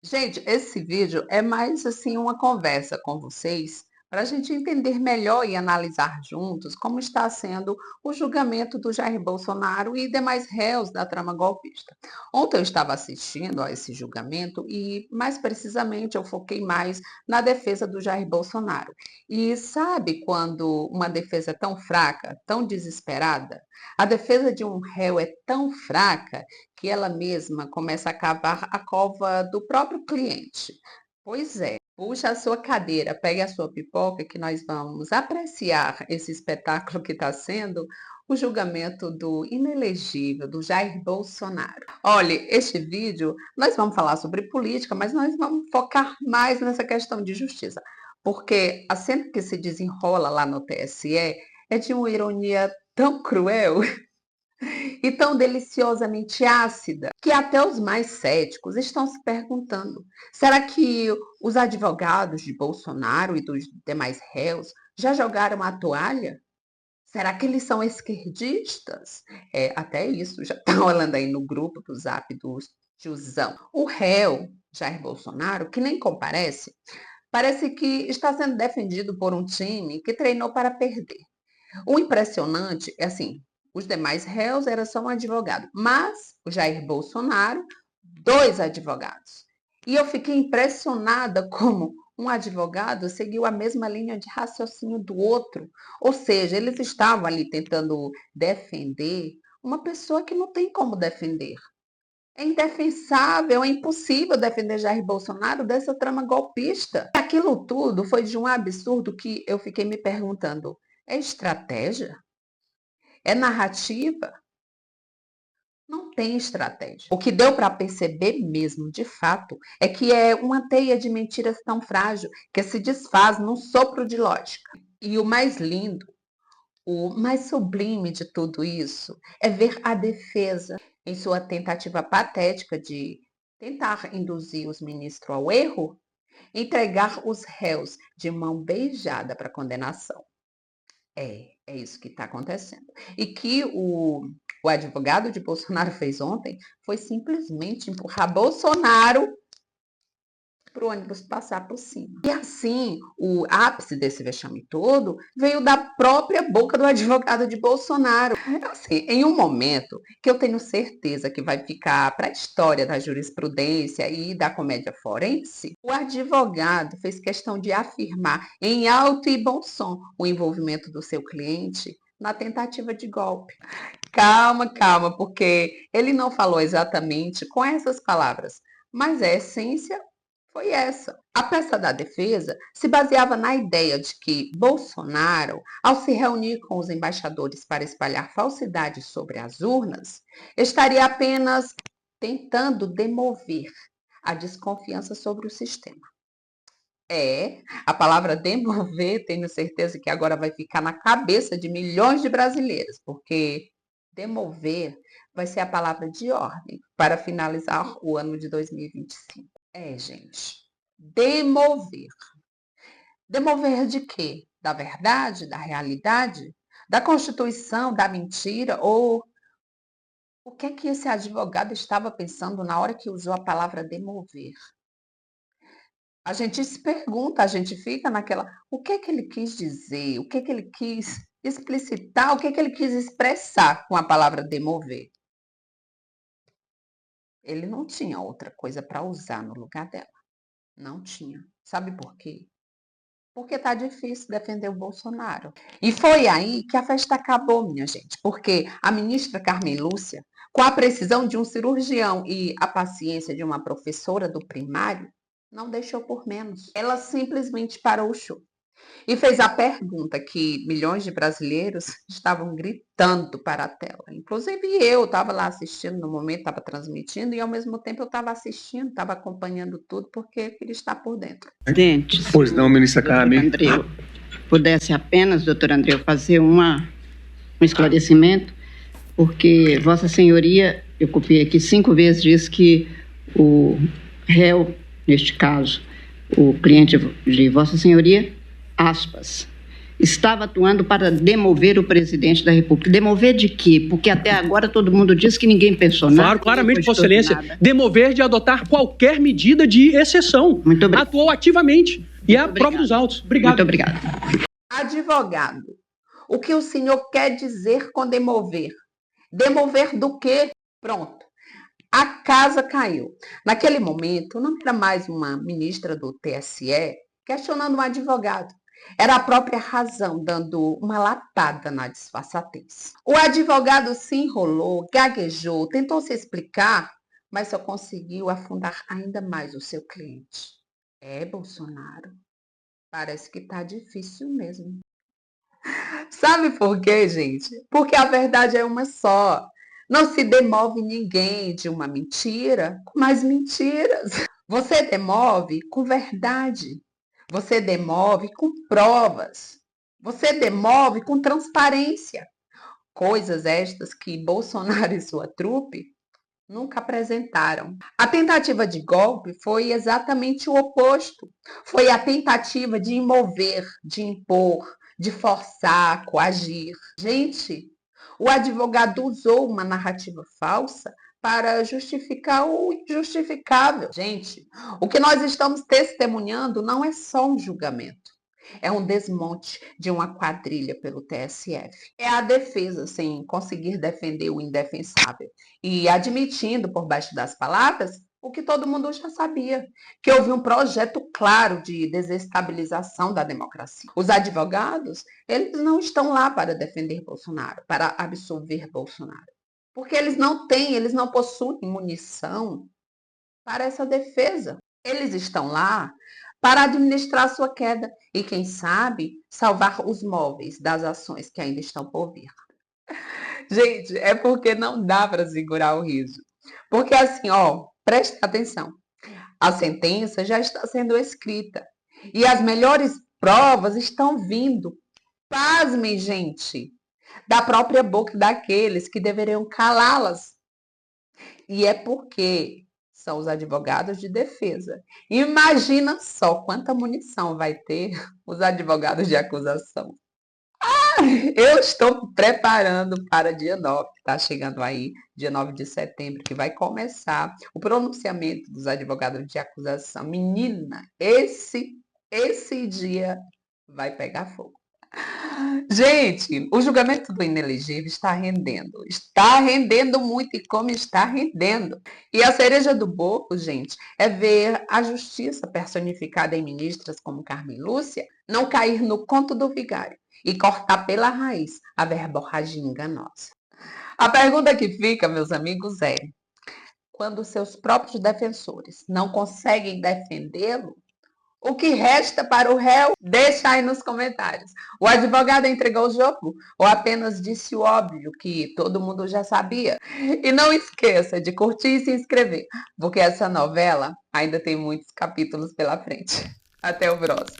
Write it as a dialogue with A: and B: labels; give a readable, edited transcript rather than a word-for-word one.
A: Gente, esse vídeo é mais assim uma conversa com vocês para a gente entender melhor e analisar juntos como está sendo o julgamento do Jair Bolsonaro e demais réus da trama golpista. Ontem eu estava assistindo a esse julgamento e, mais precisamente, eu foquei mais na defesa do Jair Bolsonaro. E sabe quando uma defesa é tão fraca, tão desesperada? A defesa de um réu é tão fraca que ela mesma começa a cavar a cova do próprio cliente. Pois é, puxa a sua cadeira, pegue a sua pipoca que nós vamos apreciar esse espetáculo que está sendo o julgamento do inelegível, do Jair Bolsonaro. Olha, este vídeo nós vamos falar sobre política, mas nós vamos focar mais nessa questão de justiça, porque a cena que se desenrola lá no TSE é de uma ironia tão cruel e tão deliciosamente ácida que até os mais céticos estão se perguntando: será que os advogados de Bolsonaro e dos demais réus já jogaram a toalha? Será que eles são esquerdistas? Até isso já está rolando aí no grupo do Zap do tiozão. O réu, Jair Bolsonaro, que nem comparece, parece que está sendo defendido por um time que treinou para perder. O impressionante é assim, os demais réus eram só um advogado, mas o Jair Bolsonaro, dois advogados. E eu fiquei impressionada como um advogado seguiu a mesma linha de raciocínio do outro. Ou seja, eles estavam ali tentando defender uma pessoa que não tem como defender. É indefensável, é impossível defender Jair Bolsonaro dessa trama golpista. Aquilo tudo foi de um absurdo que eu fiquei me perguntando: é estratégia? É narrativa? Não tem estratégia. O que deu para perceber mesmo, de fato, é que é uma teia de mentiras tão frágil que se desfaz num sopro de lógica. E o mais lindo, o mais sublime de tudo isso é ver a defesa em sua tentativa patética de tentar induzir os ministros ao erro, entregar os réus de mão beijada para condenação. É isso que está acontecendo. E que o advogado de Bolsonaro fez ontem foi simplesmente empurrar Bolsonaro para o ônibus passar por cima. E assim, o ápice desse vexame todo veio da própria boca do advogado de Bolsonaro. Assim, em um momento que eu tenho certeza que vai ficar para a história da jurisprudência e da comédia forense, o advogado fez questão de afirmar em alto e bom som o envolvimento do seu cliente na tentativa de golpe. Calma, calma, porque ele não falou exatamente com essas palavras, mas a essência foi essa. A peça da defesa se baseava na ideia de que Bolsonaro, ao se reunir com os embaixadores para espalhar falsidades sobre as urnas, estaria apenas tentando demover a desconfiança sobre o sistema. A palavra demover, tenho certeza que agora vai ficar na cabeça de milhões de brasileiros, porque demover vai ser a palavra de ordem para finalizar o ano de 2025. Gente, demover. Demover de quê? Da verdade, da realidade, da Constituição, da mentira? Ou o que é que esse advogado estava pensando na hora que usou a palavra demover? A gente se pergunta, a gente fica naquela, o que é que ele quis dizer? O que é que ele quis explicitar? O que é que ele quis expressar com a palavra demover? Ele não tinha outra coisa para usar no lugar dela. Não tinha. Sabe por quê? Porque tá difícil defender o Bolsonaro. E foi aí que a festa acabou, minha gente, porque a ministra Carmen Lúcia, com a precisão de um cirurgião e a paciência de uma professora do primário, não deixou por menos. Ela simplesmente parou o show e fez a pergunta que milhões de brasileiros estavam gritando para a tela. Inclusive eu estava lá assistindo no momento, estava transmitindo e ao mesmo tempo eu estava assistindo, estava acompanhando tudo porque eu queria estar por dentro.
B: Presidente,
C: pois não, ministra Carmen.
B: Andreu, pudesse apenas, doutor Andreu, fazer um esclarecimento, porque Vossa Senhoria, eu copiei aqui 5 vezes, diz que o réu, neste caso, o cliente de Vossa Senhoria, aspas, estava atuando para demover o presidente da República. Demover de quê? Porque até agora todo mundo diz que ninguém pensou nada.
C: Claro, claramente, Vossa Excelência. Demover de adotar qualquer medida de exceção.
B: Muito obrigado.
C: Atuou ativamente. E é a prova dos autos. Obrigado.
B: Muito obrigado.
A: Advogado, o que o senhor quer dizer com demover? Demover do quê? Pronto. A casa caiu. Naquele momento, não era mais uma ministra do TSE questionando um advogado. Era a própria razão dando uma latada na disfarçatez. O advogado se enrolou, gaguejou, tentou se explicar, mas só conseguiu afundar ainda mais o seu cliente. Bolsonaro, parece que tá difícil mesmo. Sabe por quê, gente? Porque a verdade é uma só. Não se demove ninguém de uma mentira com mais mentiras. Você demove com verdade. Você demove com provas. Você demove com transparência. Coisas estas que Bolsonaro e sua trupe nunca apresentaram. A tentativa de golpe foi exatamente o oposto. Foi a tentativa de imover, de impor, de forçar, coagir. Gente, o advogado usou uma narrativa falsa para justificar o injustificável. Gente, o que nós estamos testemunhando não é só um julgamento. É um desmonte de uma quadrilha pelo TSF. É a defesa sem conseguir defender o indefensável e admitindo por baixo das palavras o que todo mundo já sabia, que houve um projeto claro de desestabilização da democracia. Os advogados, eles não estão lá para defender Bolsonaro, para absolver Bolsonaro, porque eles não possuem munição para essa defesa. Eles estão lá para administrar sua queda e, quem sabe, salvar os móveis das ações que ainda estão por vir. Gente, é porque não dá para segurar o riso. Porque assim, preste atenção. A sentença já está sendo escrita e as melhores provas estão vindo. Pasmem, gente, da própria boca daqueles que deveriam calá-las. E é porque são os advogados de defesa. Imagina só quanta munição vai ter os advogados de acusação. Eu estou preparando para dia 9, está chegando aí, dia 9 de setembro, que vai começar o pronunciamento dos advogados de acusação. Menina, esse dia vai pegar fogo. Gente, o julgamento do inelegível está rendendo muito e como está rendendo. E a cereja do bolo, gente, é ver a justiça personificada em ministras como Carmen Lúcia não cair no conto do vigário e cortar pela raiz a verborragia enganosa. A pergunta que fica, meus amigos, é: quando seus próprios defensores não conseguem defendê-lo, o que resta para o réu? Deixa aí nos comentários. O advogado entregou o jogo ou apenas disse o óbvio que todo mundo já sabia? E não esqueça de curtir e se inscrever, porque essa novela ainda tem muitos capítulos pela frente. Até o próximo.